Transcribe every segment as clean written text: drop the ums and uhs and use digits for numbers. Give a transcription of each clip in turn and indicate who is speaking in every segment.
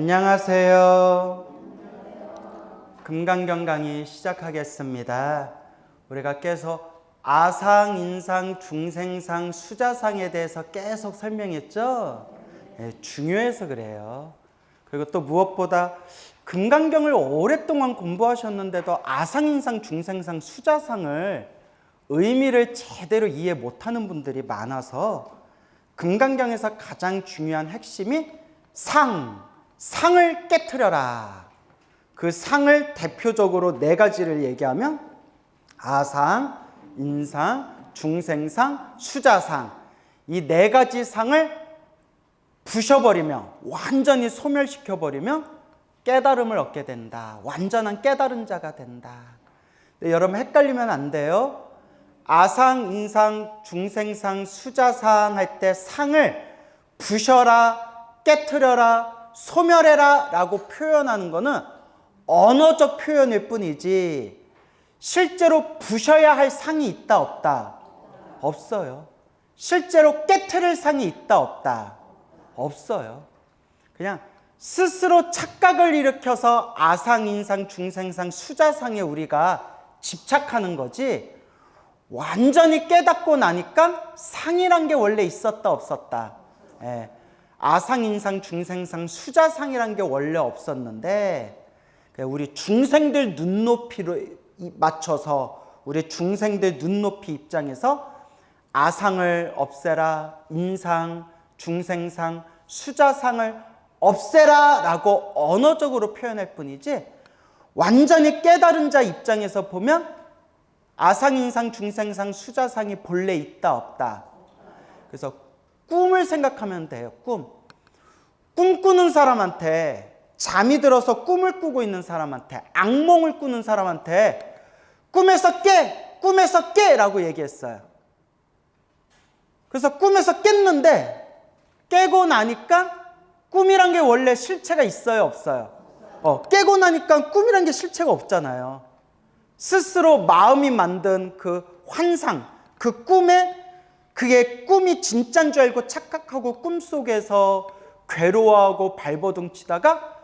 Speaker 1: 안녕하세요. 금강경 강의 시작하겠습니다. 우리가 계속 아상, 인상, 중생상, 수자상에 대해서 계속 설명했죠? 네, 중요해서 그래요. 그리고 또 무엇보다 금강경을 오랫동안 공부하셨는데도 아상, 인상, 중생상, 수자상을 의미를 제대로 이해 못하는 분들이 많아서 금강경에서 가장 중요한 핵심이 상을 깨트려라. 그 상을 대표적으로 네 가지를 얘기하면 아상, 인상, 중생상, 수자상, 이 네 가지 상을 부셔버리며 완전히 소멸시켜버리면 깨달음을 얻게 된다. 완전한 깨달은 자가 된다. 근데 여러분 헷갈리면 안 돼요. 아상, 인상, 중생상, 수자상 할 때 상을 부셔라, 깨트려라, 소멸해라 라고 표현하는 것은 언어적 표현일 뿐이지 실제로 부셔야 할 상이 있다 없다? 없어요. 실제로 깨트릴 상이 있다 없다? 없어요. 그냥 스스로 착각을 일으켜서 아상, 인상, 중생상, 수자상에 우리가 집착하는 거지 완전히 깨닫고 나니까 상이란 게 원래 있었다 없었다? 아상, 인상, 중생상, 수자상이란 게 원래 없었는데 우리 중생들 눈높이로 맞춰서 우리 중생들 눈높이 입장에서 아상을 없애라, 인상, 중생상, 수자상을 없애라 라고 언어적으로 표현할 뿐이지 완전히 깨달은 자 입장에서 보면 아상, 인상, 중생상, 수자상이 본래 있다 없다? 그래서 꿈을 생각하면 돼요. 꿈 꾸는 사람한테, 잠이 들어서 꿈을 꾸고 있는 사람한테, 악몽을 꾸는 사람한테 꿈에서 깨 라고 얘기했어요. 그래서 꿈에서 깼는데 깨고 나니까 꿈이란 게 원래 실체가 있어요 없어요? 깨고 나니까 꿈이란 게 실체가 없잖아요. 스스로 마음이 만든 그 환상, 그 꿈에 그게 꿈이 진짜인 줄 알고 착각하고 꿈속에서 괴로워하고 발버둥 치다가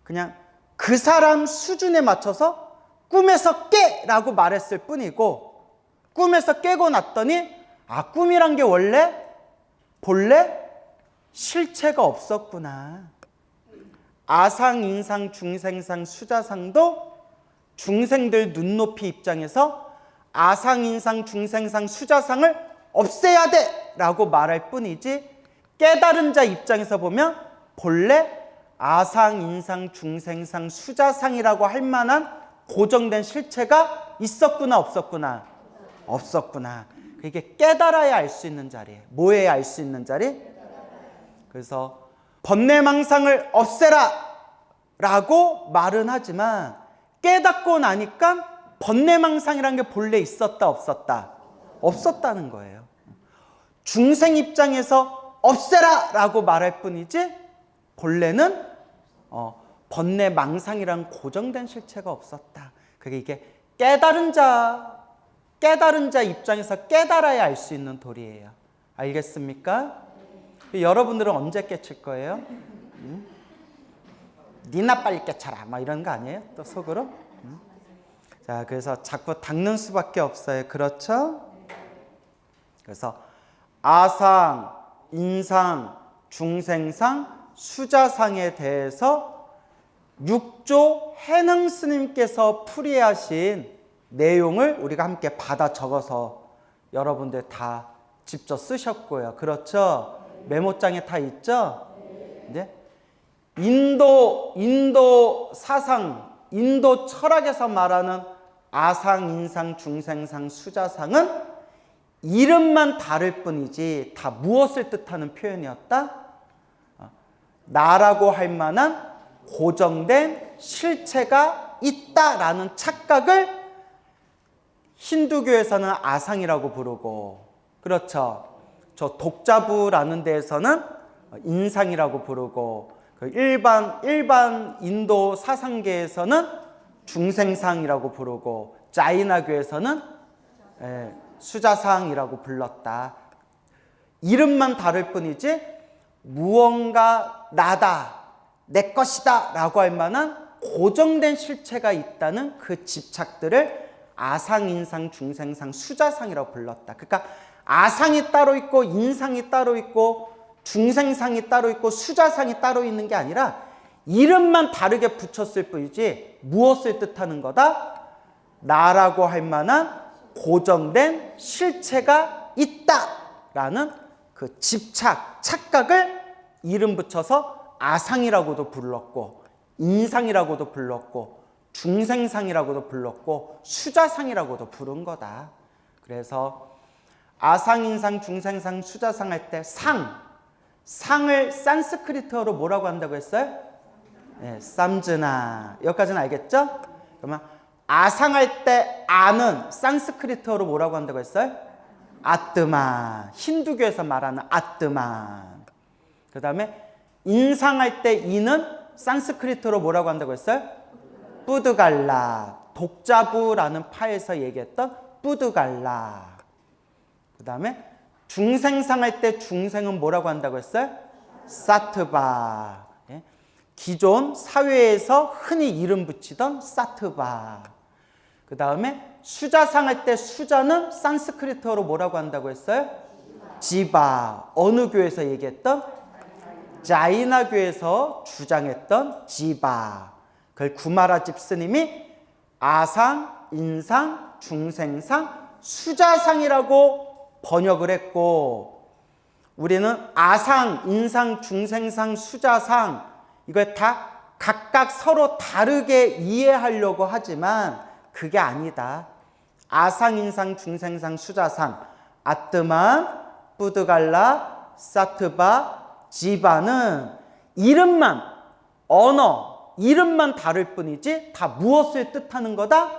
Speaker 1: 그냥 그 사람 수준에 맞춰서 꿈에서 깨! 라고 말했을 뿐이고 꿈에서 깨고 났더니 꿈이란 게 본래 실체가 없었구나. 아상, 인상, 중생상, 수자상도 중생들 눈높이 입장에서 아상, 인상, 중생상, 수자상을 없애야 돼! 라고 말할 뿐이지 깨달은 자 입장에서 보면 본래 아상, 인상, 중생상, 수자상이라고 할 만한 고정된 실체가 있었구나 없었구나? 없었구나. 이게 깨달아야 알 수 있는 자리예요. 뭐해야 알 수 있는 자리? 그래서 번뇌망상을 없애라 라고 말은 하지만 깨닫고 나니까 번뇌망상이라는 게 본래 있었다 없었다? 없었다는 거예요. 중생 입장에서 없애라 라고 말할 뿐이지 본래는 번뇌망상이란 고정된 실체가 없었다. 그게 이게 깨달은 자 입장에서 깨달아야 알 수 있는 도리예요. 알겠습니까? 여러분들은 언제 깨칠 거예요? 니나 빨리 깨쳐라 막 이런 거 아니에요? 또 속으로? 자, 그래서 자꾸 닦는 수밖에 없어요. 그렇죠? 그래서 아상, 인상, 중생상, 수자상에 대해서 6조 해능 스님께서 풀이하신 내용을 우리가 함께 받아 적어서 여러분들 다 직접 쓰셨고요. 그렇죠? 메모장에 다 있죠? 네? 인도 사상, 인도 철학에서 말하는 아상, 인상, 중생상, 수자상은 이름만 다를 뿐이지 다 무엇을 뜻하는 표현이었다? 나라고 할 만한 고정된 실체가 있다라는 착각을 힌두교에서는 아상이라고 부르고, 그렇죠? 저 독자부라는 데에서는 인상이라고 부르고, 일반 인도 사상계에서는 중생상이라고 부르고, 자이나교에서는 수자상이라고 불렀다. 이름만 다를 뿐이지 무언가 나다, 내 것이다 라고 할 만한 고정된 실체가 있다는 그 집착들을 아상, 인상, 중생상, 수자상이라고 불렀다. 그러니까 아상이 따로 있고 인상이 따로 있고 중생상이 따로 있고 수자상이 따로 있는 게 아니라 이름만 다르게 붙였을 뿐이지 무엇을 뜻하는 거다? 나라고 할 만한 고정된 실체가 있다라는 그 집착, 착각을 이름 붙여서 아상이라고도 불렀고 인상이라고도 불렀고 중생상이라고도 불렀고 수자상이라고도 부른 거다. 그래서 아상, 인상, 중생상, 수자상 할 때 상을 산스크리트어로 뭐라고 한다고 했어요? 네, 쌈즈나. 여기까지는 알겠죠? 그러면 아상할 때 아는 산스크리트어로 뭐라고 한다고 했어요? 아뜨만. 힌두교에서 말하는 아뜨만. 그 다음에 인상할 때 이는 산스크리트어로 뭐라고 한다고 했어요? 뿌드갈라. 독자부라는 파에서 얘기했던 뿌드갈라. 그 다음에 중생상할 때 중생은 뭐라고 한다고 했어요? 사트바. 예? 기존 사회에서 흔히 이름 붙이던 사트바. 그 다음에 수자상할 때 수자는 산스크리트어로 뭐라고 한다고 했어요? 지바. 어느 교에서 얘기했던? 자이나교에서 주장했던 지바. 그걸 구마라 집스님이 아상, 인상, 중생상, 수자상이라고 번역을 했고, 우리는 아상, 인상, 중생상, 수자상 이걸 다 각각 서로 다르게 이해하려고 하지만 그게 아니다. 아상, 인상, 중생상, 수자상, 아뜨만, 뿌드갈라, 사트바, 지바는 이름만, 언어, 이름만 다를 뿐이지 다 무엇을 뜻하는 거다?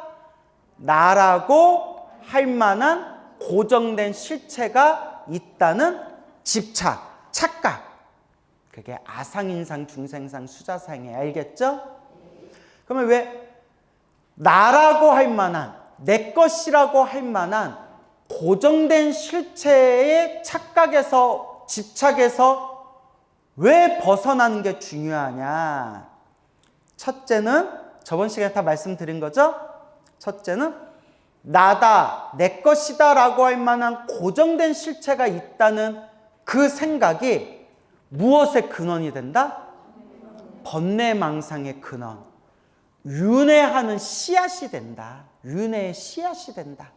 Speaker 1: 나라고 할 만한 고정된 실체가 있다는 집착, 착각. 그게 아상, 인상, 중생상, 수자상이에요. 알겠죠? 그러면 왜 나라고 할 만한, 내 것이라고 할 만한 고정된 실체의 착각에서, 집착에서 왜 벗어나는 게 중요하냐? 첫째는 저번 시간에 다 말씀드린 거죠? 첫째는 나다, 내 것이다 라고 할 만한 고정된 실체가 있다는 그 생각이 무엇의 근원이 된다? 번뇌망상의 근원. 윤회하는 씨앗이 된다. 윤회의 씨앗이 된다.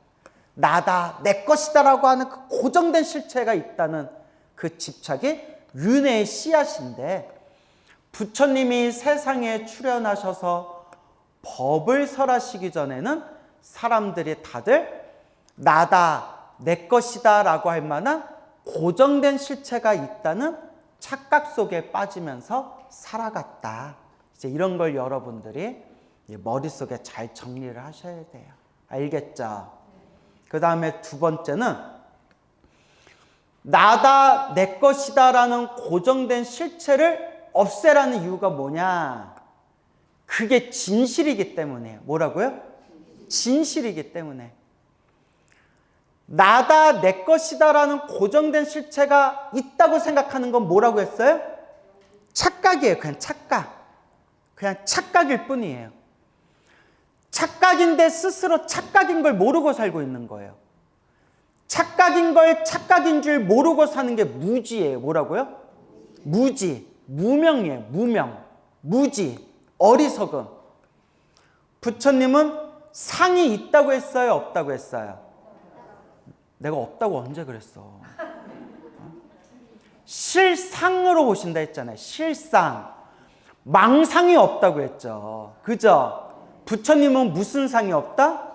Speaker 1: 나다, 내 것이다 라고 하는 그 고정된 실체가 있다는 그 집착이 윤회의 씨앗인데, 부처님이 세상에 출현하셔서 법을 설하시기 전에는 사람들이 다들 나다, 내 것이다 라고 할 만한 고정된 실체가 있다는 착각 속에 빠지면서 살아갔다. 이제 이런 걸 여러분들이 머릿속에 잘 정리를 하셔야 돼요. 알겠죠? 그 다음에 두 번째는 나다, 내 것이다 라는 고정된 실체를 없애라는 이유가 뭐냐? 그게 진실이기 때문이에요. 뭐라고요? 진실이기 때문에. 나다, 내 것이다 라는 고정된 실체가 있다고 생각하는 건 뭐라고 했어요? 착각이에요. 그냥 착각. 그냥 착각일 뿐이에요. 착각인데 스스로 착각인 걸 모르고 살고 있는 거예요. 착각인 걸 착각인 줄 모르고 사는 게 무지예요. 뭐라고요? 무지. 무명이에요. 무명. 무지. 어리석음. 부처님은 상이 있다고 했어요? 없다고 했어요? 내가 없다고 언제 그랬어? 실상으로 보신다 했잖아요. 실상. 망상이 없다고 했죠. 그죠? 부처님은 무슨 상이 없다?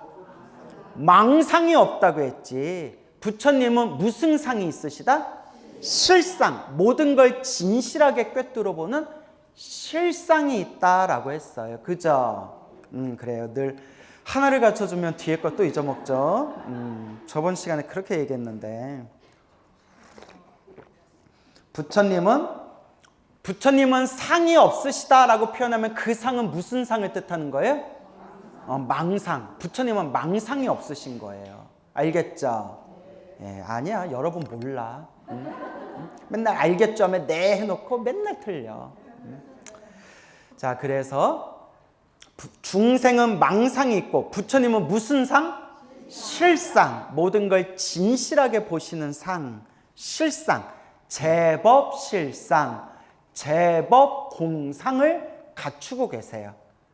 Speaker 1: 망상이 없다고 했지. 부처님은 무슨 상이 있으시다? 실상. 모든 걸 진실하게 꿰뚫어보는 실상이 있다라고 했어요. 그죠? 그래요. 늘 하나를 갖춰주면 뒤에 것도 잊어먹죠. 저번 시간에 그렇게 얘기했는데, 부처님은 상이 없으시다라고 표현하면 그 상은 무슨 상을 뜻하는 거예요? 망상. 부처님은 망상이 없으신 거예요. 알겠죠? 예, 아니야. 여러분 몰라. 맨날 알겠죠 하면 네 해놓고 맨날 틀려. 자, 그래서 중생은 망상이 있고 부처님은 무슨 상? 실상. 모든 걸 진실하게 보시는 상, 실상. 제법 실상, 제법 공상을 갖추고 계세요.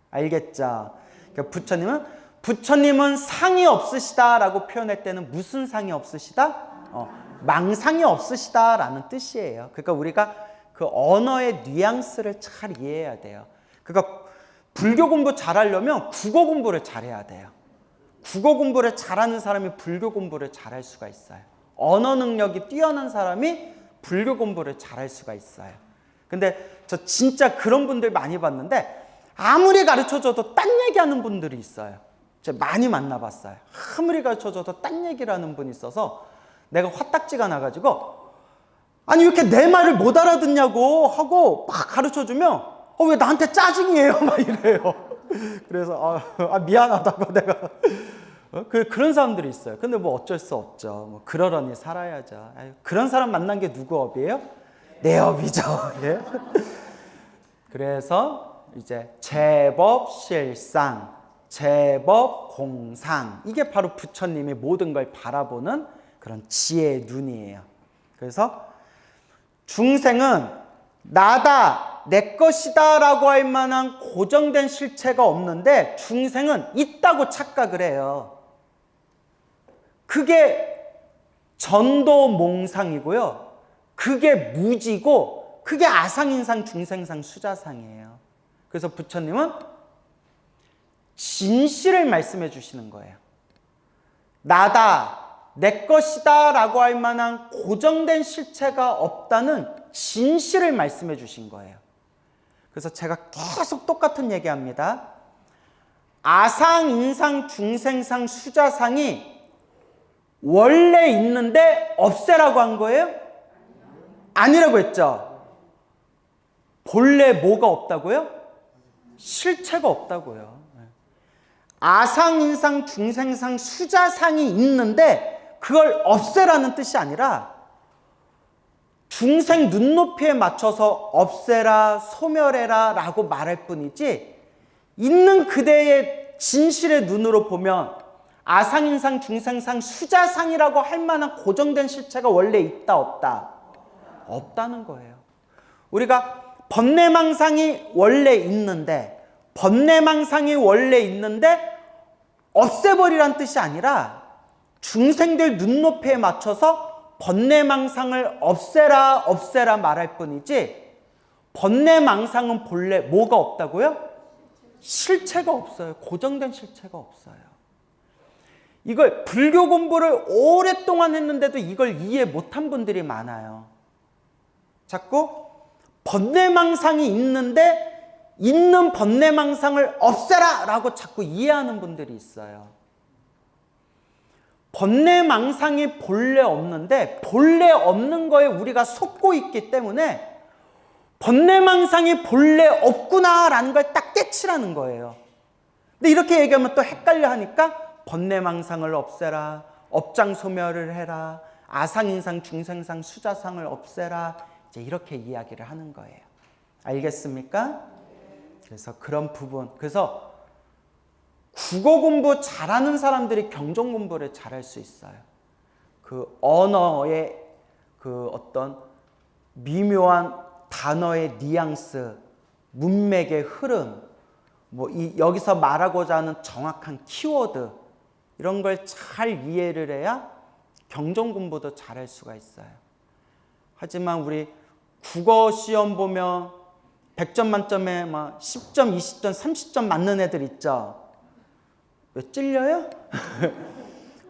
Speaker 1: 알겠죠? 그러니까 부처님은 상이 없으시다라고 표현할 때는 무슨 상이 없으시다? 망상이 없으시다라는 뜻이에요. 그러니까 우리가 그 언어의 뉘앙스를 잘 이해해야 돼요. 그러니까 불교 공부 잘하려면 국어 공부를 잘해야 돼요. 국어 공부를 잘하는 사람이 불교 공부를 잘할 수가 있어요. 언어 능력이 뛰어난 사람이 불교 공부를 잘할 수가 있어요. 근데 저 진짜 그런 분들 많이 봤는데 아무리 가르쳐줘도 딴 얘기하는 분들이 있어요. 제가 많이 만나봤어요. 아무리 가르쳐줘도 딴 얘기를 하는 분이 있어서 내가 화딱지가 나가지고 아니 왜 이렇게 내 말을 못 알아듣냐고 하고 막 가르쳐주면 왜 나한테 짜증이에요? 막 이래요. 그래서 미안하다고 내가 그런 사람들이 있어요. 근데 뭐 어쩔 수 없죠. 뭐 그러려니 살아야죠. 그런 사람 만난 게 누구 업이에요? 내 업이죠. 예? 그래서 이제 제법 실상, 제법 공상, 이게 바로 부처님이 모든 걸 바라보는 그런 지혜의 눈이에요. 그래서 중생은 나다, 내 것이다 라고 할 만한 고정된 실체가 없는데 중생은 있다고 착각을 해요. 그게 전도몽상이고요. 그게 무지고 그게 아상인상, 중생상, 수자상이에요. 그래서 부처님은 진실을 말씀해 주시는 거예요. 나다, 내 것이다 라고 할 만한 고정된 실체가 없다는 진실을 말씀해 주신 거예요. 그래서 제가 계속 똑같은 얘기합니다. 아상, 인상, 중생상, 수자상이 원래 있는데 없애라고 한 거예요? 아니라고 했죠. 본래 뭐가 없다고요? 실체가 없다고요. 아상, 인상, 중생상, 수자상이 있는데 그걸 없애라는 뜻이 아니라 중생 눈높이에 맞춰서 없애라, 소멸해라 라고 말할 뿐이지 있는 그대의 진실의 눈으로 보면 아상인상, 중생상, 수자상이라고 할 만한 고정된 실체가 원래 있다, 없다? 없다는 거예요. 우리가 번뇌망상이 원래 있는데 없애버리란 뜻이 아니라 중생들 눈높이에 맞춰서 번뇌망상을 없애라 말할 뿐이지 번뇌망상은 본래 뭐가 없다고요? 실체가 없어요. 고정된 실체가 없어요. 이걸 불교 공부를 오랫동안 했는데도 이걸 이해 못한 분들이 많아요. 자꾸 번뇌망상이 있는데 있는 번뇌망상을 없애라 라고 자꾸 이해하는 분들이 있어요. 번뇌망상이 본래 없는데 본래 없는 거에 우리가 속고 있기 때문에 번뇌망상이 본래 없구나라는 걸 딱 깨치라는 거예요. 근데 이렇게 얘기하면 또 헷갈려 하니까 번뇌망상을 없애라, 업장소멸을 해라, 아상인상, 중생상, 수자상을 없애라, 이제 이렇게 이야기를 하는 거예요. 알겠습니까? 그래서 그런 부분, 그래서 국어 공부 잘하는 사람들이 경전 공부를 잘할 수 있어요. 그 언어의 그 어떤 미묘한 단어의 뉘앙스, 문맥의 흐름, 여기서 말하고자 하는 정확한 키워드, 이런 걸 잘 이해를 해야 경전 공부도 잘할 수가 있어요. 하지만 우리 국어 시험 보면 100점 만점에 막 10점, 20점, 30점 맞는 애들 있죠? 왜 찔려요?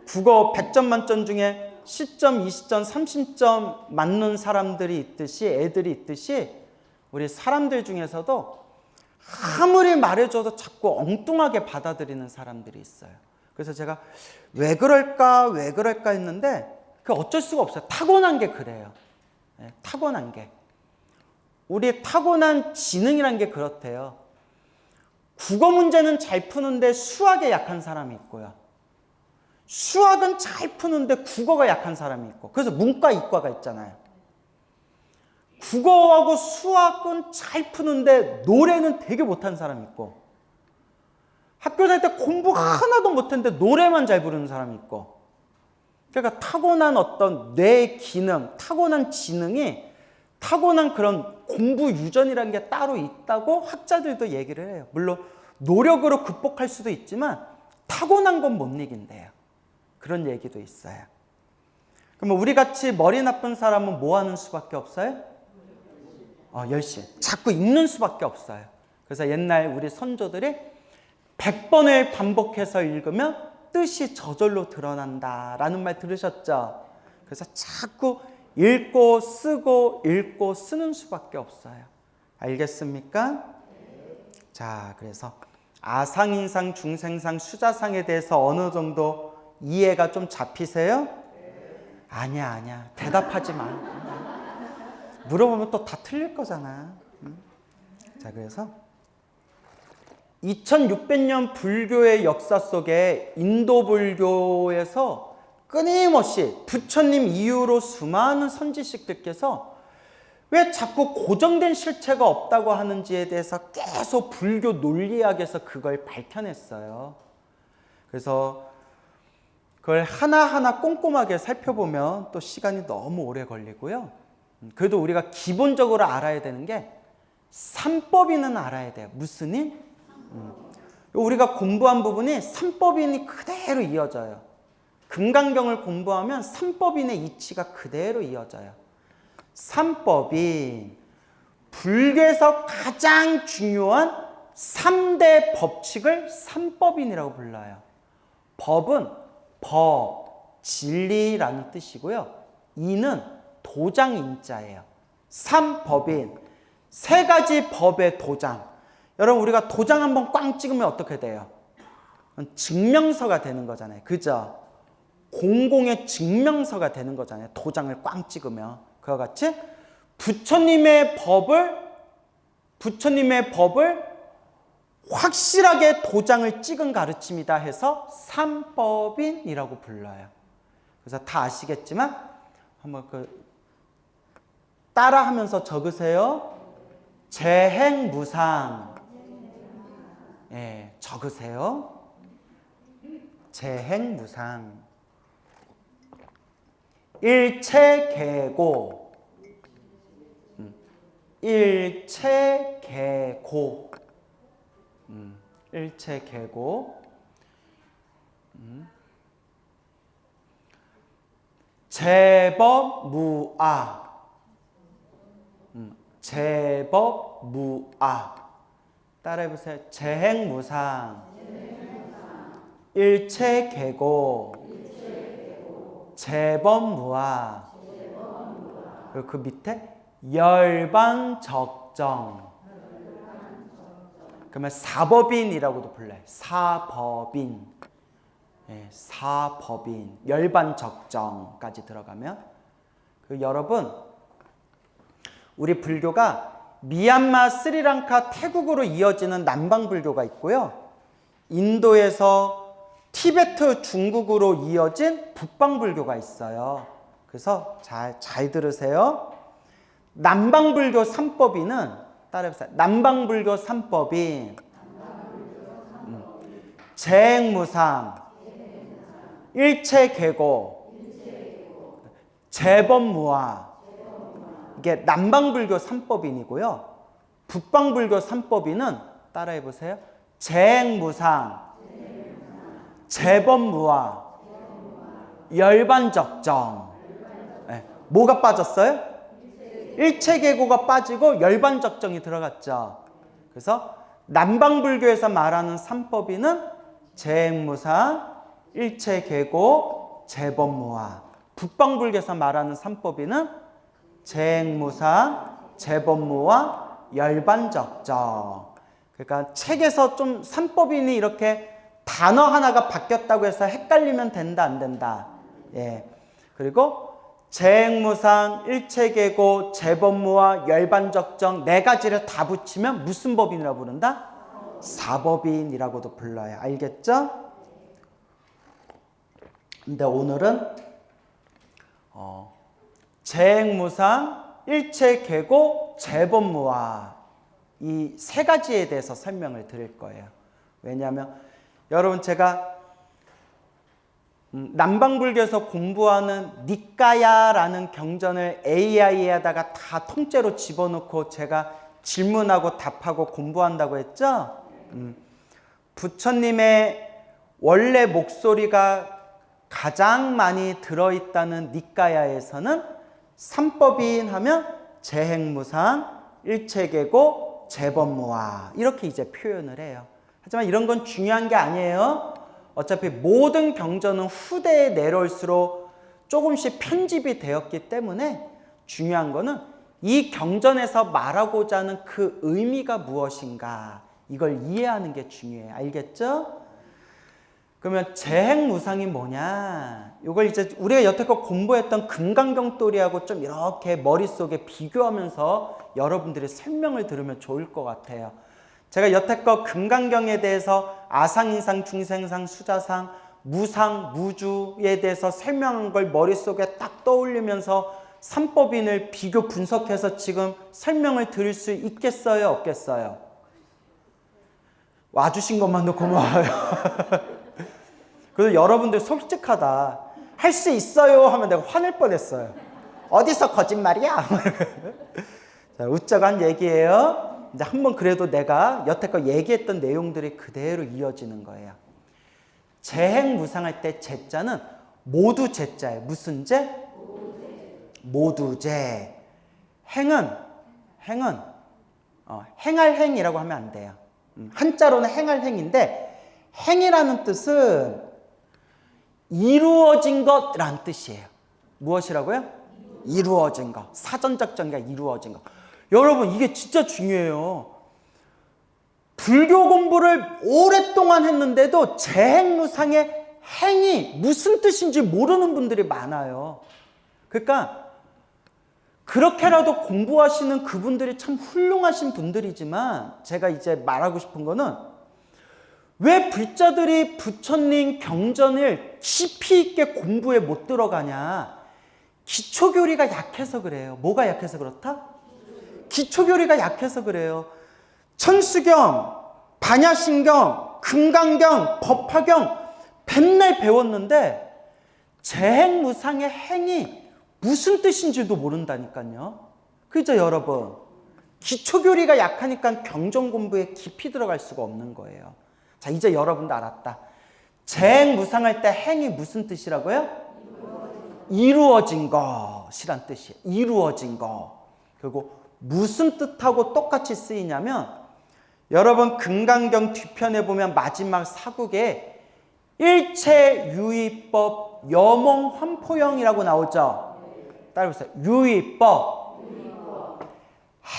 Speaker 1: 국어 100점 만점 중에 10점, 20점, 30점 맞는 사람들이 있듯이, 애들이 있듯이 우리 사람들 중에서도 아무리 말해줘도 자꾸 엉뚱하게 받아들이는 사람들이 있어요. 그래서 제가 왜 그럴까 했는데 그 어쩔 수가 없어요. 타고난 게 그래요. 네, 타고난 게. 우리 타고난 지능이란 게 그렇대요. 국어 문제는 잘 푸는데 수학에 약한 사람이 있고요. 수학은 잘 푸는데 국어가 약한 사람이 있고, 그래서 문과, 이과가 있잖아요. 국어하고 수학은 잘 푸는데 노래는 되게 못하는 사람이 있고, 학교 다닐 때 공부 하나도 못했는데 노래만 잘 부르는 사람이 있고, 그러니까 타고난 어떤 뇌 기능, 타고난 지능이, 타고난 그런 공부 유전이라는 게 따로 있다고 학자들도 얘기를 해요. 물론 노력으로 극복할 수도 있지만 타고난 건 못 이긴대요. 그런 얘기도 있어요. 그럼 우리 같이 머리 나쁜 사람은 뭐 하는 수밖에 없어요? 열심히. 자꾸 읽는 수밖에 없어요. 그래서 옛날 우리 선조들이 100번을 반복해서 읽으면 뜻이 저절로 드러난다라는 말 들으셨죠? 그래서 자꾸 읽고 쓰고 읽고 쓰는 수밖에 없어요. 알겠습니까? 자, 그래서 아상인상, 중생상, 수자상에 대해서 어느 정도 이해가 좀 잡히세요? 아니야. 대답하지 마. 물어보면 또 다 틀릴 거잖아. 자, 그래서 2600년 불교의 역사 속에 인도 불교에서 끊임없이 부처님 이후로 수많은 선지식들께서 왜 자꾸 고정된 실체가 없다고 하는지에 대해서 계속 불교 논리학에서 그걸 밝혀냈어요. 그래서 그걸 하나하나 꼼꼼하게 살펴보면 또 시간이 너무 오래 걸리고요. 그래도 우리가 기본적으로 알아야 되는 게 삼법인은 알아야 돼요. 무슨 인? 우리가 공부한 부분이 삼법인이 그대로 이어져요. 금강경을 공부하면 삼법인의 이치가 그대로 이어져요. 삼법인, 불교에서 가장 중요한 3대 법칙을 삼법인이라고 불러요. 법은 법, 진리라는 뜻이고요. 인은 도장인자예요. 삼법인, 3가지 법의 도장. 여러분, 우리가 도장 한번 꽝 찍으면 어떻게 돼요? 증명서가 되는 거잖아요. 그죠? 공공의 증명서가 되는 거잖아요. 도장을 꽝 찍으면. 그와 같이 부처님의 법을 확실하게 도장을 찍은 가르침이다 해서 삼법인이라고 불러요. 그래서 다 아시겠지만 한번 따라하면서 적으세요. 재행무상. 예, 적으세요. 재행무상. 일체계고. 일체계고. 일체계고. 제법무아. 제법무아. 따라해보세요. 재행무상. 일체계고. 제법무아. 그리고 그 밑에 열반적정. 그러면 사법인이라고도 불러요. 사법인. 예, 사법인. 열반적정까지 들어가면. 여러분, 우리 불교가 미얀마, 스리랑카, 태국으로 이어지는 남방불교가 있고요. 인도에서 티베트, 중국으로 이어진 북방불교가 있어요. 그래서 잘 들으세요. 남방불교 삼법인은 따라해보세요. 남방불교 삼법인. 재행무상. 일체계고. 제법무아. 이게 남방불교 삼법인이고요. 북방불교 삼법인은 따라해보세요. 재행무상. 제법무아. 열반적정. 네. 뭐가 빠졌어요? 일체계고가 빠지고 열반적정이 들어갔죠. 그래서 남방불교에서 말하는 삼법인은 재행무상, 일체계고, 제법무아. 북방불교에서 말하는 삼법인은 재행무상, 제법무아, 열반적정. 그러니까 책에서 좀 삼법인이 이렇게 단어 하나가 바뀌었다고 해서 헷갈리면 된다, 안 된다. 예. 그리고 재행무상, 일체계고, 제법무아, 열반적정 4가지를 다 붙이면 무슨 법인이라고 부른다? 사법인이라고도 불러요. 알겠죠? 근데 오늘은 재행무상, 일체계고 재범무화 이 세 가지에 대해서 설명을 드릴 거예요. 왜냐하면 여러분 제가 남방불교에서 공부하는 니까야라는 경전을 AI에다가 다 통째로 집어넣고 제가 질문하고 답하고 공부한다고 했죠? 부처님의 원래 목소리가 가장 많이 들어있다는 니까야에서는 삼법인 하면 재행무상, 일체계고, 재범무화 이렇게 이제 표현을 해요. 하지만 이런 건 중요한 게 아니에요. 어차피 모든 경전은 후대에 내려올수록 조금씩 편집이 되었기 때문에 중요한 거는 이 경전에서 말하고자 하는 그 의미가 무엇인가 이걸 이해하는 게 중요해요. 알겠죠? 그러면 재행무상이 뭐냐? 이걸 이제 우리가 여태껏 공부했던 금강경도리하고 좀 이렇게 머릿속에 비교하면서 여러분들이 설명을 들으면 좋을 것 같아요. 제가 여태껏 금강경에 대해서 아상인상, 중생상, 수자상, 무상, 무주에 대해서 설명한 걸 머릿속에 딱 떠올리면서 삼법인을 비교 분석해서 지금 설명을 드릴 수 있겠어요? 없겠어요? 와주신 것만도 고마워요. 그래서 여러분들 솔직하다. 할 수 있어요 하면 내가 화낼 뻔했어요. 어디서 거짓말이야? 자, 웃자고 한 얘기예요. 이제 한번 그래도 내가 여태껏 얘기했던 내용들이 그대로 이어지는 거예요. 재행무상할 때 제자는 모두 제자예요. 무슨 제? 모두 제. 행은 행할 행이라고 하면 안 돼요. 한자로는 행할 행인데 행이라는 뜻은 이루어진 것이라는 뜻이에요. 무엇이라고요? 이루어진 것. 사전적 전개가 이루어진 것. 여러분 이게 진짜 중요해요. 불교 공부를 오랫동안 했는데도 재행무상의 행이 무슨 뜻인지 모르는 분들이 많아요. 그러니까 그렇게라도 공부하시는 그분들이 참 훌륭하신 분들이지만 제가 이제 말하고 싶은 거는 왜 불자들이 부처님 경전을 깊이 있게 공부에 못 들어가냐? 기초교리가 약해서 그래요. 뭐가 약해서 그렇다? 기초교리가 약해서 그래요. 천수경, 반야신경, 금강경, 법화경 맨날 배웠는데 재행무상의 행이 무슨 뜻인지도 모른다니까요. 그죠 여러분? 기초교리가 약하니까 경전 공부에 깊이 들어갈 수가 없는 거예요. 자, 이제 여러분도 알았다. 재행무상할 때 행이 무슨 뜻이라고요? 이루어진 것이란 뜻이에요. 이루어진 것. 그리고 무슨 뜻하고 똑같이 쓰이냐면 여러분 금강경 뒤편에 보면 마지막 사국에 일체유의법 여몽환포형이라고 나오죠. 따라해보세요. 유의법.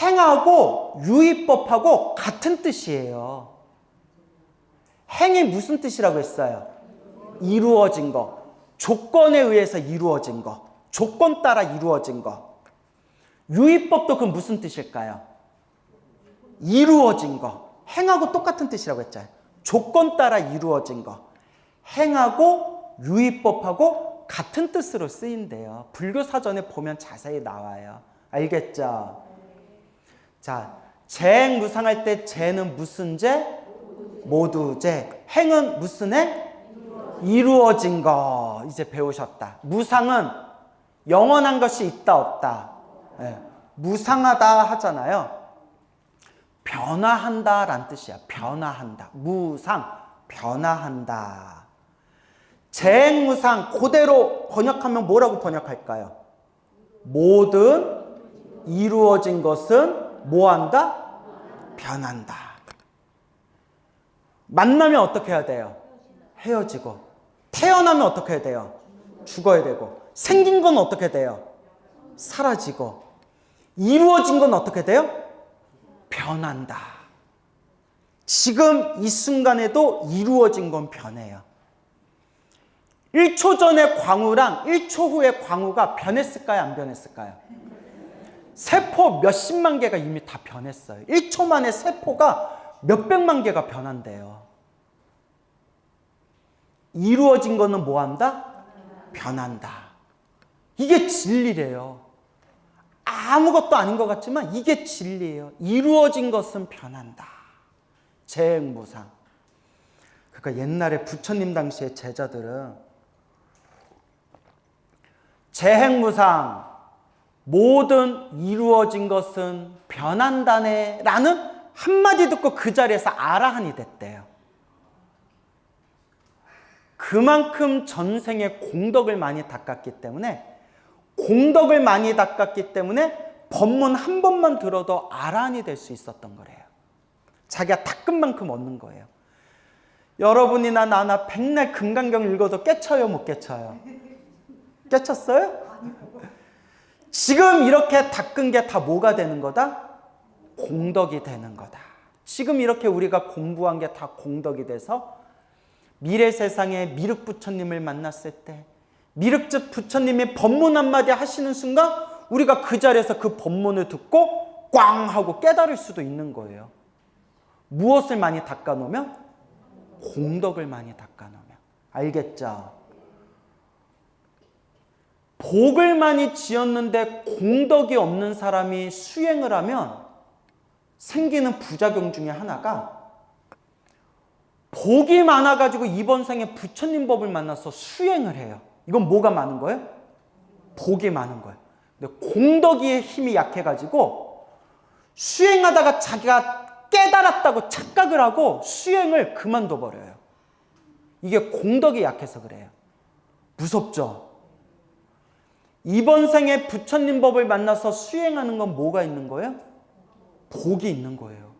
Speaker 1: 행하고 유의법하고 같은 뜻이에요. 행이 무슨 뜻이라고 했어요? 이루어진 것. 조건에 의해서 이루어진 것. 조건 따라 이루어진 것. 유의법도 그럼 무슨 뜻일까요? 이루어진 것. 행하고 똑같은 뜻이라고 했잖아요. 조건 따라 이루어진 것. 행하고 유의법하고 같은 뜻으로 쓰인대요. 불교 사전에 보면 자세히 나와요. 알겠죠? 자, 재행무상할 때 재는 무슨 재? 모두 재. 행은 무슨 행? 이루어진 거. 이제 배우셨다. 무상은 영원한 것이 있다 없다. 네. 무상하다 하잖아요. 변화한다 라는 뜻이야. 변화한다. 무상, 변화한다. 재행무상 그대로 번역하면 뭐라고 번역할까요? 모든 이루어진 것은 뭐한다? 변한다. 만나면 어떻게 해야 돼요? 헤어지고. 태어나면 어떻게 해야 돼요? 죽어야 되고. 생긴 건 어떻게 돼요? 사라지고. 이루어진 건 어떻게 돼요? 변한다. 지금 이 순간에도 이루어진 건 변해요. 1초 전의 광우랑 1초 후의 광우가 변했을까요? 안 변했을까요? 세포 몇십만 개가 이미 다 변했어요. 1초 만에 세포가 몇백만 개가 변한대요. 이루어진 거는 뭐한다? 변한다. 이게 진리래요. 아무것도 아닌 것 같지만 이게 진리예요. 이루어진 것은 변한다. 재행무상. 그러니까 옛날에 부처님 당시의 제자들은 재행무상, 모든 이루어진 것은 변한다네 라는 한마디 듣고 그 자리에서 아라한이 됐대요. 그만큼 전생에 공덕을 많이 닦았기 때문에 법문 한 번만 들어도 아라한이 될 수 있었던 거래요. 자기가 닦은 만큼 얻는 거예요. 여러분이나 나나 백날 금강경 읽어도 깨쳐요, 못 깨쳐요? 깨쳤어요? 지금 이렇게 닦은 게 다 뭐가 되는 거다? 공덕이 되는 거다. 지금 이렇게 우리가 공부한 게 다 공덕이 돼서 미래 세상에 미륵 부처님을 만났을 때 미륵 부처님이 법문 한마디 하시는 순간 우리가 그 자리에서 그 법문을 듣고 꽝 하고 깨달을 수도 있는 거예요. 무엇을 많이 닦아놓으면? 공덕을 많이 닦아놓으면. 알겠죠? 복을 많이 지었는데 공덕이 없는 사람이 수행을 하면 생기는 부작용 중에 하나가 복이 많아가지고 이번 생에 부처님 법을 만나서 수행을 해요. 이건 뭐가 많은 거예요? 복이 많은 거예요. 근데 공덕의 힘이 약해가지고 수행하다가 자기가 깨달았다고 착각을 하고 수행을 그만둬 버려요. 이게 공덕이 약해서 그래요. 무섭죠? 이번 생에 부처님 법을 만나서 수행하는 건 뭐가 있는 거예요? 복이 있는 거예요.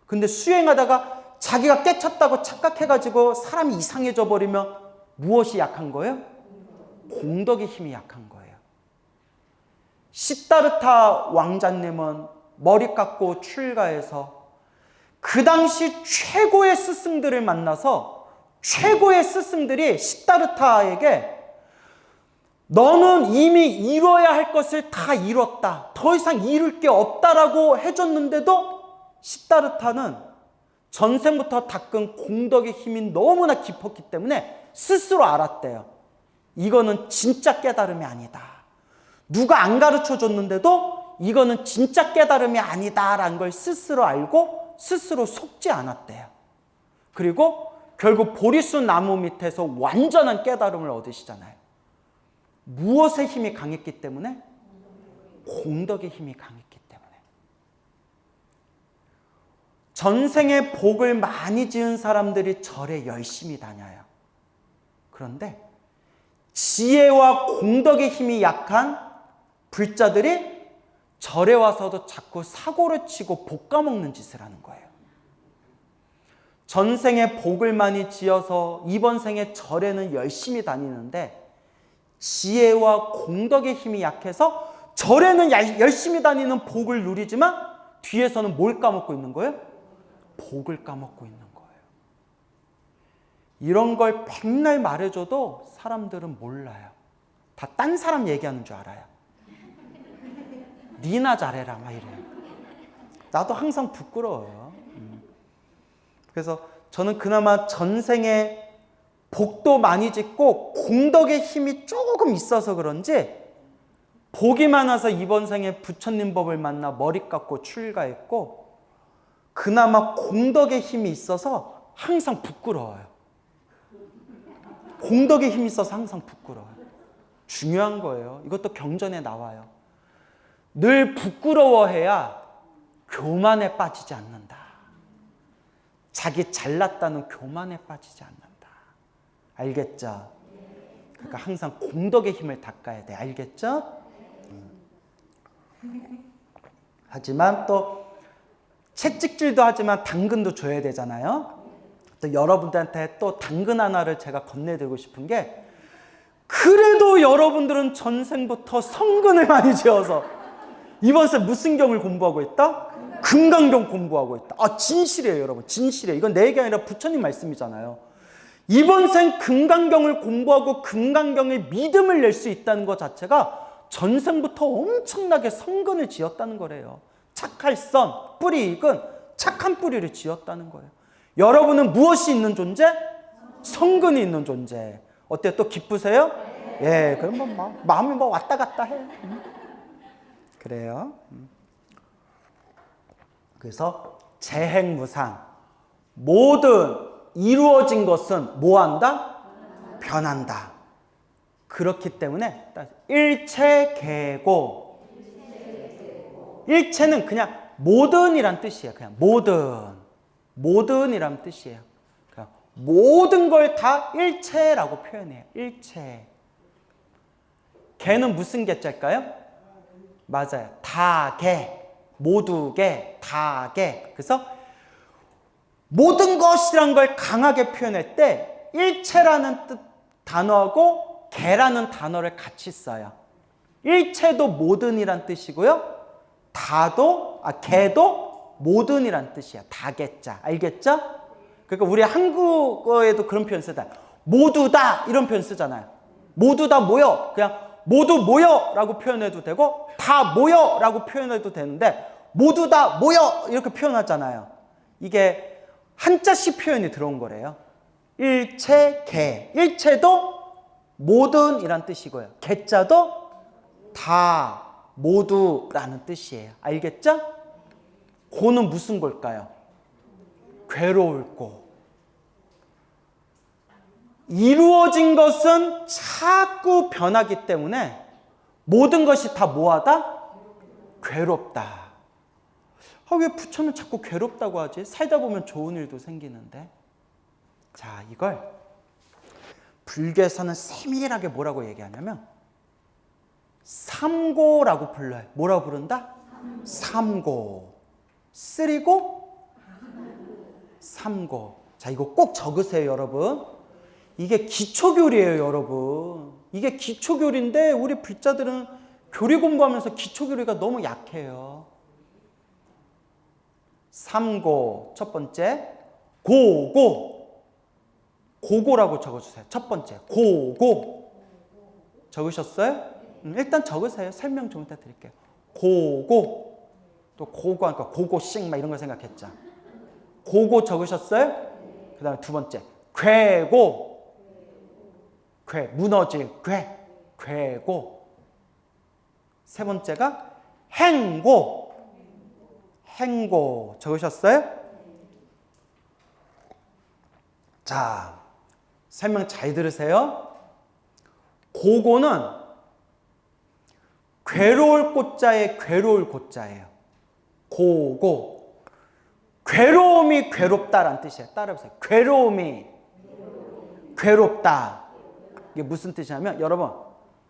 Speaker 1: 근데 수행하다가 자기가 깨쳤다고 착각해가지고 사람이 이상해져 버리면 무엇이 약한 거예요? 공덕의 힘이 약한 거예요. 시다르타 왕자님은 머리 깎고 출가해서 그 당시 최고의 스승들을 만나서 최고의 스승들이 시다르타에게 너는 이미 이뤄야 할 것을 다 이뤘다. 더 이상 이룰 게 없다라고 해줬는데도 시다르타는 전생부터 닦은 공덕의 힘이 너무나 깊었기 때문에 스스로 알았대요. 이거는 진짜 깨달음이 아니다. 누가 안 가르쳐 줬는데도 이거는 진짜 깨달음이 아니다라는 걸 스스로 알고 스스로 속지 않았대요. 그리고 결국 보리수 나무 밑에서 완전한 깨달음을 얻으시잖아요. 무엇의 힘이 강했기 때문에? 공덕의 힘이 강했기 때문에. 전생에 복을 많이 지은 사람들이 절에 열심히 다녀요. 그런데 지혜와 공덕의 힘이 약한 불자들이 절에 와서도 자꾸 사고를 치고 복 까먹는 짓을 하는 거예요. 전생에 복을 많이 지어서 이번 생에 절에는 열심히 다니는데 지혜와 공덕의 힘이 약해서 절에는 열심히 다니는 복을 누리지만 뒤에서는 뭘 까먹고 있는 거예요? 복을 까먹고 있는 거예요. 이런 걸 맨날 말해줘도 사람들은 몰라요. 다 딴 사람 얘기하는 줄 알아요. 니나 잘해라 막 이래요. 나도 항상 부끄러워요. 그래서 저는 그나마 전생에 복도 많이 짓고 공덕의 힘이 조금 있어서 그런지 복이 많아서 이번 생에 부처님 법을 만나 머리 깎고 출가했고 그나마 공덕의 힘이 있어서 항상 부끄러워요. 공덕의 힘이 있어서 항상 부끄러워요. 중요한 거예요. 이것도 경전에 나와요. 늘 부끄러워해야 교만에 빠지지 않는다. 자기 잘났다는 교만에 빠지지 않는다. 알겠죠? 그러니까 항상 공덕의 힘을 닦아야 돼. 알겠죠? 하지만 또 채찍질도 하지만 당근도 줘야 되잖아요. 또 여러분들한테 또 당근 하나를 제가 건네드리고 싶은 게 그래도 여러분들은 전생부터 성근을 많이 지어서 이번 생 무슨 경을 공부하고 있다? 금강경 공부하고 있다. 아, 진실이에요, 여러분. 진실이에요. 이건 내 얘기 아니라 부처님 말씀이잖아요. 이번 생 금강경을 공부하고 금강경의 믿음을 낼 수 있다는 것 자체가 전생부터 엄청나게 성근을 지었다는 거래요. 착할 선, 뿌리 익은 착한 뿌리를 지었다는 거예요. 여러분은 무엇이 있는 존재? 성근이 있는 존재. 어때요? 또 기쁘세요? 예, 그럼 뭐 마음이 뭐 왔다 갔다 해. 그래요. 그래서 재행무상. 모든 이루어진 것은 뭐한다? 변한다. 그렇기 때문에 일체계고. 일체는 그냥 모든이란 뜻이에요. 그냥 모든이란 뜻이에요. 그냥 모든 걸 다 일체라고 표현해요. 일체. 개는 무슨 개자일까요? 맞아요. 다개. 모두개, 다개. 그래서 모든 것이란 걸 강하게 표현할 때 일체라는 뜻 단어하고 개라는 단어를 같이 써요. 일체도 모든이란 뜻이고요. 개도 모든이란 뜻이야. 다개자. 알겠죠? 그러니까 우리 한국어에도 그런 표현 쓰다. 모두다 이런 표현 쓰잖아요. 모두 다 모여. 그냥 모두 모여 라고 표현해도 되고 다 모여 라고 표현해도 되는데 모두 다 모여 이렇게 표현하잖아요. 이게 한자식 표현이 들어온 거래요. 일체개. 일체도 모든이란 뜻이고요. 개자도 다 모두라는 뜻이에요. 알겠죠? 고는 무슨 골까요? 괴로울 고. 이루어진 것은 자꾸 변하기 때문에 모든 것이 다 뭐하다? 괴롭다. 왜 부처는 자꾸 괴롭다고 하지? 살다 보면 좋은 일도 생기는데. 자, 이걸 불교에서는 세밀하게 뭐라고 얘기하냐면 삼고라고 불러요. 뭐라고 부른다? 삼고. 쓰리고 삼고. 자, 이거 꼭 적으세요, 여러분. 이게 기초교리예요, 여러분. 이게 기초교리인데 우리 불자들은 교리 공부하면서 기초교리가 너무 약해요. 삼고. 첫 번째 고고. 고고라고 적어주세요. 첫 번째 고고. 적으셨어요? 일단 적으세요. 설명 좀 이따 드릴게요. 고고. 또 고고 하니까 고고싱 막 이런 거 생각했죠. 고고 적으셨어요? 그 다음에 두 번째 괴고. 괴, 무너질 괴. 괴고. 세 번째가 행고. 행고 적으셨어요? 자, 설명 잘 들으세요. 고고는 괴로울 꽃자의 괴로울 꽃자예요. 고고. 괴로움이 괴롭다라는 뜻이에요. 따라해보세요. 괴로움이 괴롭다. 이게 무슨 뜻이냐면 여러분,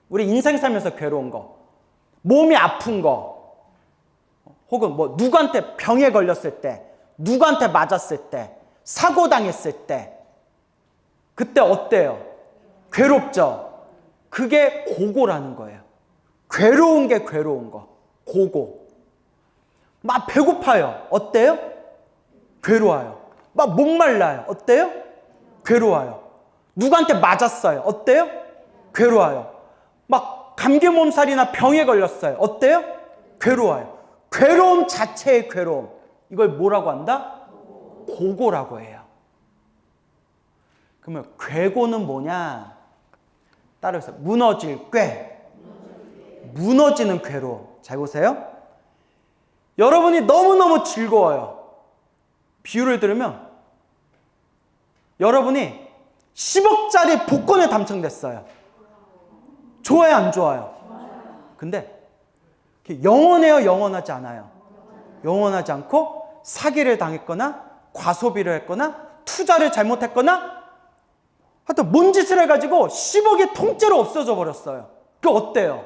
Speaker 1: 우리 인생 살면서 괴로운 거, 몸이 아픈 거, 혹은 뭐 누구한테 병에 걸렸을 때, 누구한테 맞았을 때, 사고 당했을 때, 그때 어때요? 괴롭죠? 그게 고고라는 거예요. 괴로운 게 괴로운 거. 고고. 막 배고파요. 어때요? 괴로워요. 막 목말라요. 어때요? 괴로워요. 누구한테 맞았어요. 어때요? 괴로워요. 막 감기 몸살이나 병에 걸렸어요. 어때요? 괴로워요. 괴로움 자체의 괴로움. 이걸 뭐라고 한다? 고고라고 해요. 그러면 괴고는 뭐냐? 따라해서 무너질 꾀. 무너지는 괴로움. 잘 보세요. 여러분이 너무너무 즐거워요. 비유를 들으면 여러분이 10억짜리 복권에 당첨됐어요. 좋아요, 안 좋아요? 근데 영원해요, 영원하지 않아요? 영원하지 않고 사기를 당했거나 과소비를 했거나 투자를 잘못했거나 하여튼 뭔 짓을 해가지고 10억이 통째로 없어져 버렸어요. 그게 어때요?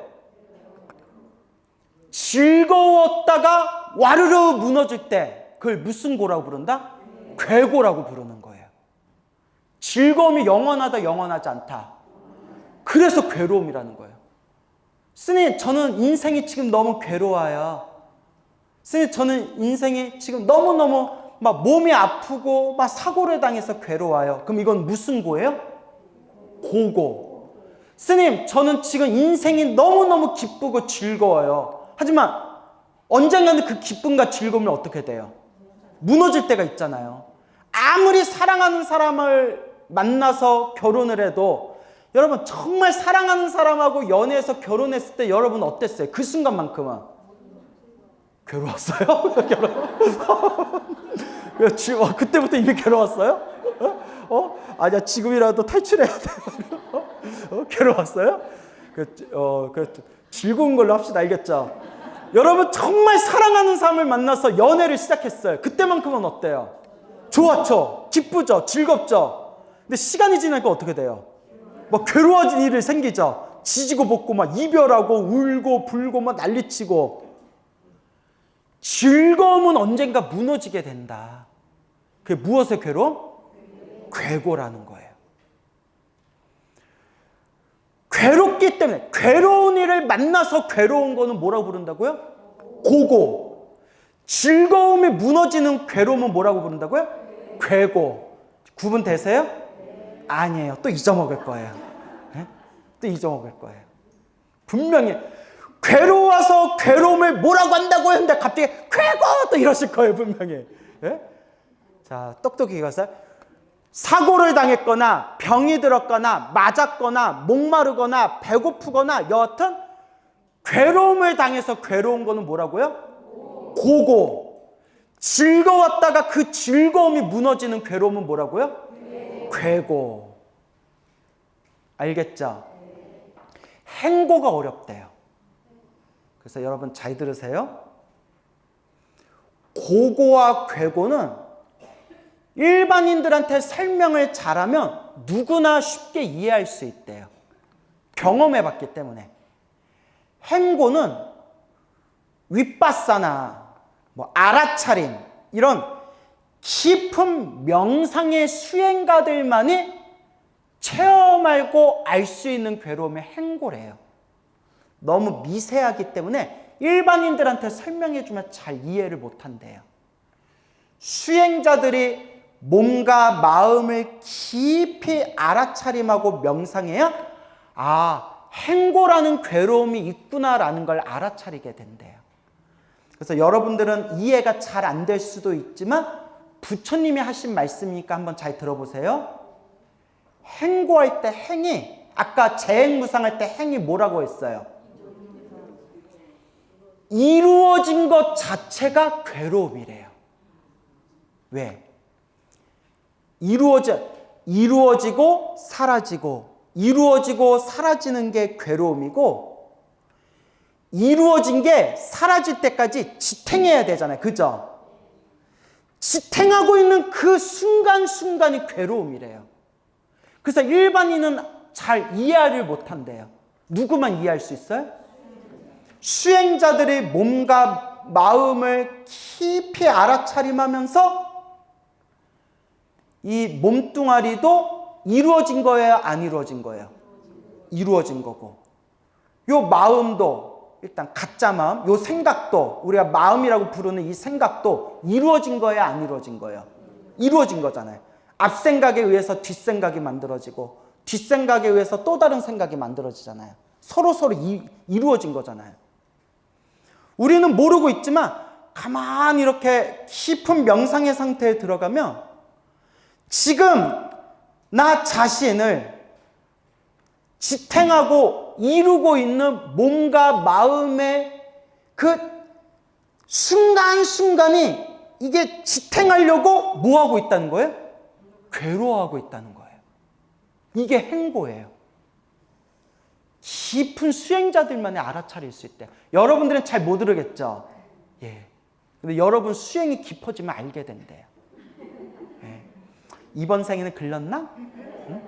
Speaker 1: 즐거웠다가 와르르 무너질 때 그걸 무슨 고라고 부른다? 괴고라고 부르는 거예요. 즐거움이 영원하다, 영원하지 않다. 그래서 괴로움이라는 거예요. 스님, 저는 인생이 지금 너무 괴로워요. 스님, 저는 인생이 지금 너무너무 막 몸이 아프고 막 사고를 당해서 괴로워요. 그럼 이건 무슨 고예요? 고고. 스님, 저는 지금 인생이 너무너무 기쁘고 즐거워요. 하지만 언젠가는 그 기쁨과 즐거움이 어떻게 돼요? 무너질 때가 있잖아요. 아무리 사랑하는 사람을 만나서 결혼을 해도 여러분 정말 사랑하는 사람하고 연애해서 결혼했을 때 여러분 어땠어요? 그 순간만큼은 괴로웠어요? 그때부터 이미 괴로웠어요? 아니야, 지금이라도 탈출해야 돼. 괴로웠어요? 즐거운 걸로 합시다. 알겠죠? 여러분 정말 사랑하는 사람을 만나서 연애를 시작했어요. 그때만큼은 어때요? 좋았죠? 기쁘죠? 즐겁죠? 근데 시간이 지나니까 어떻게 돼요? 막 괴로워진 일이 생기죠? 지지고 볶고 막 이별하고 울고 불고 막 난리치고. 즐거움은 언젠가 무너지게 된다. 그게 무엇의 괴로움? 괴고라는 거예요. 괴롭기 때문에, 괴로운 일을 만나서 괴로운 거는 뭐라고 부른다고요? 고고. 즐거움이 무너지는 괴로움은 뭐라고 부른다고요? 괴고. 구분되세요? 아니에요. 또 잊어먹을 거예요. 네? 또 잊어먹을 거예요. 분명히 괴로워서 괴로움을 뭐라고 한다고 했는데 갑자기 괴고 또 이러실 거예요. 분명히. 네? 자, 똑똑히 가서 사고를 당했거나 병이 들었거나 맞았거나 목마르거나 배고프거나 여하튼 괴로움을 당해서 괴로운 거는 뭐라고요? 고고. 즐거웠다가 그 즐거움이 무너지는 괴로움은 뭐라고요? 괴고. 알겠죠? 행고가 어렵대요. 그래서 여러분 잘 들으세요. 고고와 괴고는 일반인들한테 설명을 잘하면 누구나 쉽게 이해할 수 있대요. 경험해봤기 때문에. 행고는 윗바사나 알아차림 이런 깊은 명상의 수행가들만이 체험하고 알 수 있는 괴로움의 행고래요. 너무 미세하기 때문에 일반인들한테 설명해주면 잘 이해를 못한대요. 수행자들이 몸과 마음을 깊이 알아차림하고 명상해야 행고라는 괴로움이 있구나라는 걸 알아차리게 된대요. 그래서 여러분들은 이해가 잘 안 될 수도 있지만 부처님이 하신 말씀이니까 한번 잘 들어보세요. 행고할 때 행이 아까 재행무상할 때 행이 뭐라고 했어요? 이루어진 것 자체가 괴로움이래요. 왜? 이루어지고 사라지는 게 괴로움이고 이루어진 게 사라질 때까지 지탱해야 되잖아요. 그죠? 지탱하고 있는 그 순간순간이 괴로움이래요. 그래서 일반인은 잘 이해를 못한대요. 누구만 이해할 수 있어요? 수행자들의 몸과 마음을 깊이 알아차림하면서 이 몸뚱아리도 이루어진 거예요? 안 이루어진 거예요? 이루어진 거고. 요 마음도 일단 가짜 마음, 요 생각도 우리가 마음이라고 부르는 이 생각도 이루어진 거예요? 안 이루어진 거예요? 이루어진 거잖아요. 앞생각에 의해서 뒷생각이 만들어지고 뒷생각에 의해서 또 다른 생각이 만들어지잖아요. 서로 이루어진 거잖아요. 우리는 모르고 있지만 가만히 이렇게 깊은 명상의 상태에 들어가면 지금 나 자신을 지탱하고 이루고 있는 몸과 마음의 그 순간순간이 이게 지탱하려고 뭐 하고 있다는 거예요? 괴로워하고 있다는 거예요. 이게 행고예요. 깊은 수행자들만이 알아차릴 수 있대요. 여러분들은 잘 못 들으겠죠? 예. 근데 여러분 수행이 깊어지면 알게 된대요. 예. 이번 생에는 글렀나? 응?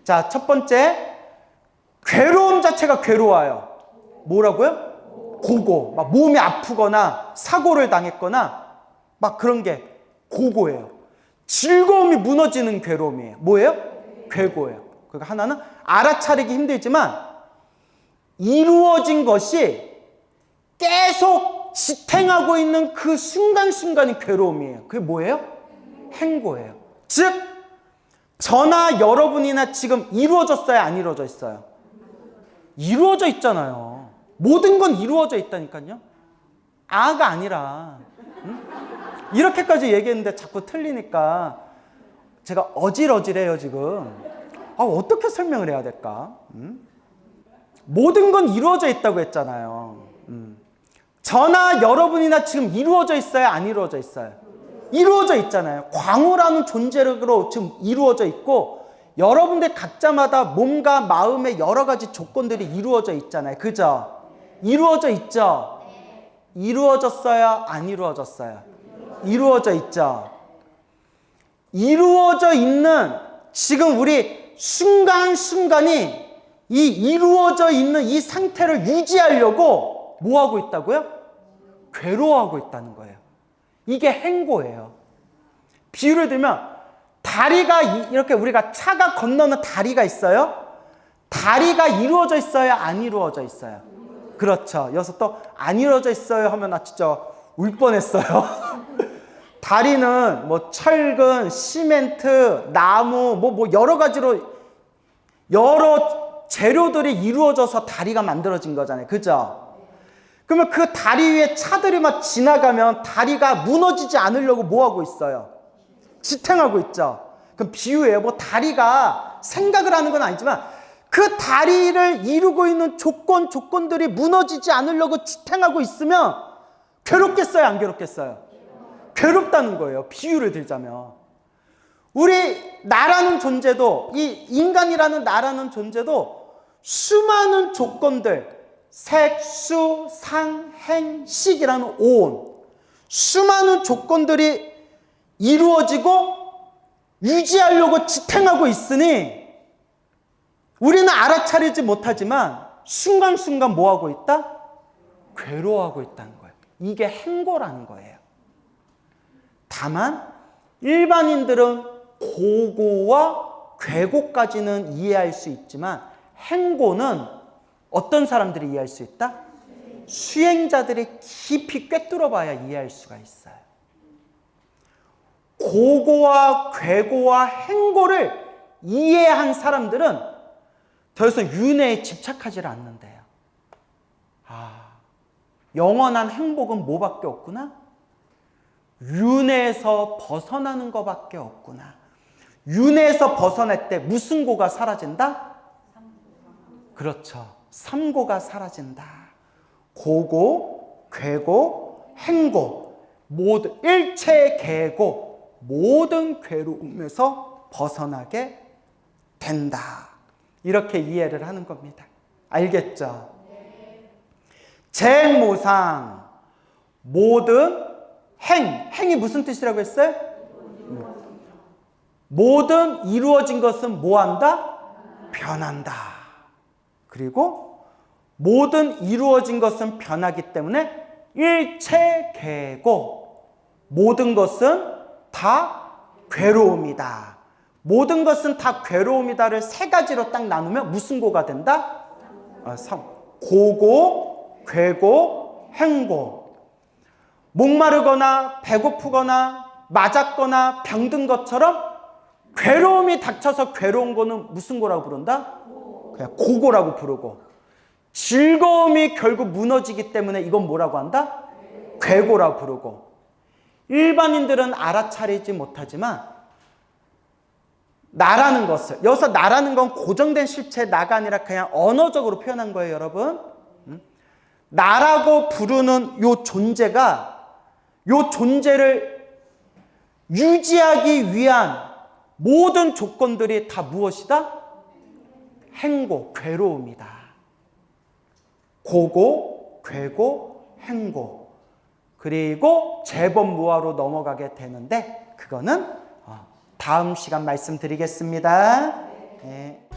Speaker 1: 자, 첫 번째. 괴로움 자체가 괴로워요. 뭐라고요? 고고. 막 몸이 아프거나 사고를 당했거나 막 그런 게 고고예요. 즐거움이 무너지는 괴로움이에요. 뭐예요? 괴고예요. 그러니까 하나는 알아차리기 힘들지만 이루어진 것이 계속 지탱하고 있는 그 순간순간이 괴로움이에요. 그게 뭐예요? 행고예요. 즉 저나 여러분이나 지금 이루어졌어요? 안 이루어져 있어요? 이루어져 있잖아요. 모든 건 이루어져 있다니까요. 아가 아니라. 응? 이렇게까지 얘기했는데 자꾸 틀리니까 제가 어질어질해요 지금. 어떻게 설명을 해야 될까? 모든 건 이루어져 있다고 했잖아요. 저나 여러분이나 지금 이루어져 있어요? 안 이루어져 있어요? 이루어져 있잖아요. 광호라는 존재로 지금 이루어져 있고 여러분들 각자마다 몸과 마음의 여러 가지 조건들이 이루어져 있잖아요. 그죠? 이루어져 있죠? 이루어졌어요? 안 이루어졌어요? 이루어져 있죠? 이루어져 있는 지금 우리 순간순간이 이 이루어져 있는 이 상태를 유지하려고 뭐 하고 있다고요? 괴로워하고 있다는 거예요. 이게 행고예요. 비유를 들면 다리가 이렇게 우리가 차가 건너는 다리가 있어요. 다리가 이루어져 있어요? 안 이루어져 있어요? 그렇죠. 여기서 또 안 이루어져 있어요 하면 나 진짜 울 뻔했어요. 다리는 뭐 철근, 시멘트, 나무 뭐 여러 가지로 여러 재료들이 이루어져서 다리가 만들어진 거잖아요. 그죠? 그러면 그 다리 위에 차들이 막 지나가면 다리가 무너지지 않으려고 뭐 하고 있어요? 지탱하고 있죠. 그럼 비유예요. 뭐 다리가 생각을 하는 건 아니지만 그 다리를 이루고 있는 조건들이 무너지지 않으려고 지탱하고 있으면 괴롭겠어요? 안 괴롭겠어요? 괴롭다는 거예요. 비유를 들자면. 나라는 존재도, 이 인간이라는 나라는 존재도 수많은 조건들, 색, 수, 상, 행, 식이라는 오온, 수많은 조건들이 이루어지고 유지하려고 지탱하고 있으니 우리는 알아차리지 못하지만 순간순간 뭐 하고 있다? 괴로워하고 있다는 거예요. 이게 행고라는 거예요. 다만 일반인들은 고고와 괴고까지는 이해할 수 있지만 행고는 어떤 사람들이 이해할 수 있다? 수행자들이 깊이 꿰뚫어 봐야 이해할 수가 있어요. 고고와 괴고와 행고를 이해한 사람들은 더 이상 윤회에 집착하지 않는데요. 영원한 행복은 뭐밖에 없구나? 윤회에서 벗어나는 것밖에 없구나. 윤회에서 벗어날 때 무슨 고가 사라진다? 그렇죠. 삼고가 사라진다. 고고, 괴고, 행고, 모든 일체 괴고, 모든 괴로움에서 벗어나게 된다. 이렇게 이해를 하는 겁니다. 알겠죠? 쟁모상 모든 행이 무슨 뜻이라고 했어요? 모든 이루어진 것은 뭐한다? 변한다. 그리고 모든 이루어진 것은 변하기 때문에 일체괴고 모든 것은 다 괴로움이다. 모든 것은 다 괴로움이다를 세 가지로 딱 나누면 무슨 고가 된다? 고고, 괴고, 행고. 목마르거나 배고프거나 맞았거나 병든 것처럼 괴로움이 닥쳐서 괴로운 거는 무슨 고라고 부른다? 그냥 고고라고 부르고, 즐거움이 결국 무너지기 때문에 이건 뭐라고 한다? 괴고라고 부르고. 일반인들은 알아차리지 못하지만 나라는 것을, 여기서 나라는 건 고정된 실체 나가 아니라 그냥 언어적으로 표현한 거예요, 여러분. 나라고 부르는 요 존재가 요 존재를 유지하기 위한 모든 조건들이 다 무엇이다? 행고, 괴로움이다. 고고, 괴고, 행고. 그리고 재범무화로 넘어가게 되는데 그거는 다음 시간 말씀드리겠습니다. 네.